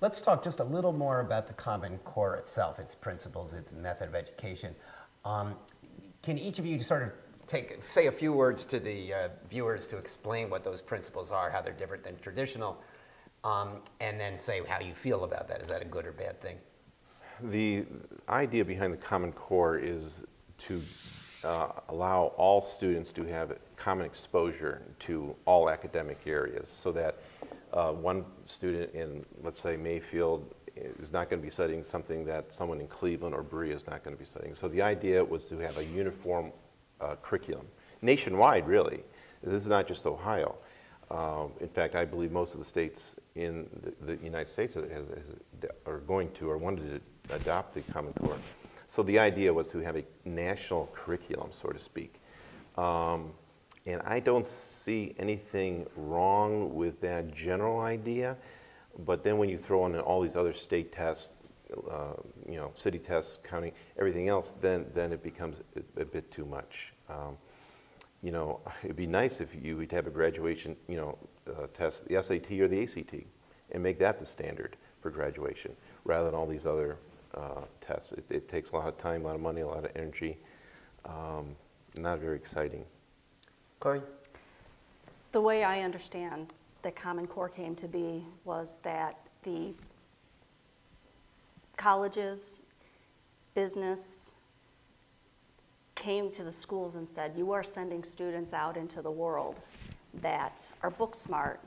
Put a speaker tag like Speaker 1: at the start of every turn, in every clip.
Speaker 1: Let's talk just a little more about the Common Core itself, its principles, its method of education. Can each of you sort of say a few words to the viewers to explain what those principles are, how they're different than traditional, and then say how you feel about that. Is that a good or bad thing?
Speaker 2: The idea behind the Common Core is to allow all students to have common exposure to all academic areas, so that one student in, let's say, Mayfield is not going to be studying something that someone in Cleveland or Berea is not going to be studying. So the idea was to have a uniform curriculum, nationwide really. This is not just Ohio. In fact, I believe most of the states in the United States are going to or wanted to adopt the Common Core. So the idea was to have a national curriculum, so to speak. And I don't see anything wrong with that general idea, but then when you throw in all these other state tests, you know, city tests, county, everything else, then it becomes a bit too much. You know, it'd be nice if you would have a graduation, you know, test, the SAT or the ACT, and make that the standard for graduation, rather than all these other tests. It takes a lot of time, a lot of money, a lot of energy. Not very exciting.
Speaker 1: Cori?
Speaker 3: The way I understand the Common Core came to be was that the colleges, business, came to the schools and said, you are sending students out into the world that are book smart,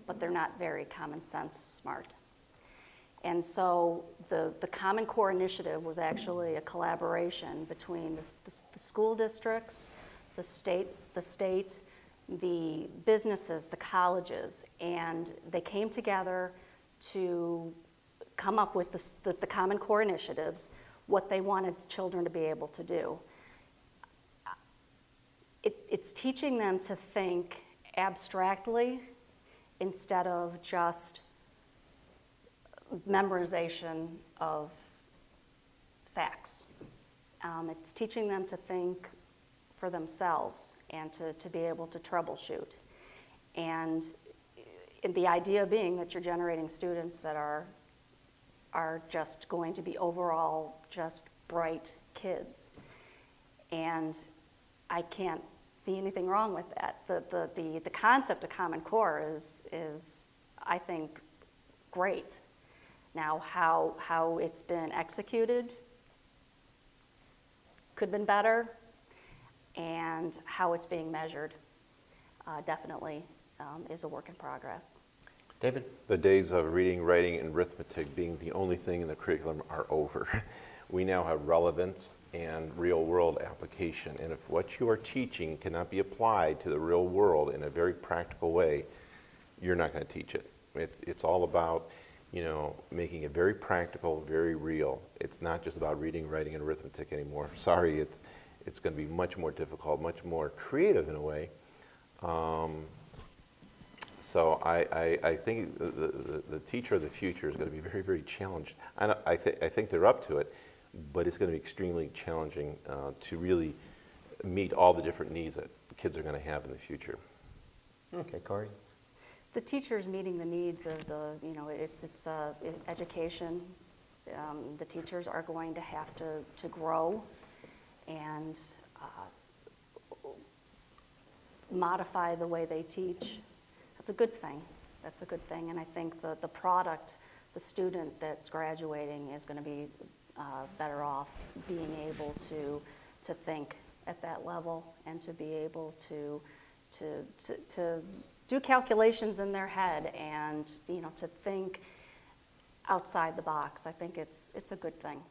Speaker 3: but they're not very common sense smart. And so the Common Core initiative was actually a collaboration between the school districts, the state, the businesses, the colleges, and they came together to come up with the Common Core initiatives, what they wanted children to be able to do. It's teaching them to think abstractly instead of just memorization of facts. It's teaching them to think for themselves and to be able to troubleshoot. And the idea being that you're generating students that are just going to be overall just bright kids. And I can't see anything wrong with that. The concept of Common Core is I think, great. Now, how it's been executed could have been better, and how it's being measured definitely is a work in progress.
Speaker 1: David?
Speaker 2: The days of reading, writing, and arithmetic being the only thing in the curriculum are over. We now have relevance and real-world application, and if what you are teaching cannot be applied to the real world in a very practical way, you're not going to teach it. It's all about, you know, making it very practical, very real. It's not just about reading, writing, and arithmetic anymore. Sorry, it's going to be much more difficult, much more creative in a way. So I think the teacher of the future is going to be very, very challenged. I think they're up to it, but it's going to be extremely challenging to really meet all the different needs that kids are going to have in the future.
Speaker 1: Okay, Cori?
Speaker 3: The teachers meeting the needs of the, you know, it's education. The teachers are going to have to grow and modify the way they teach. That's a good thing. That's a good thing. And I think the product, the student that's graduating is going to be better off being able to think at that level and to be able to do calculations in their head and, you know, to think outside the box. I think it's a good thing.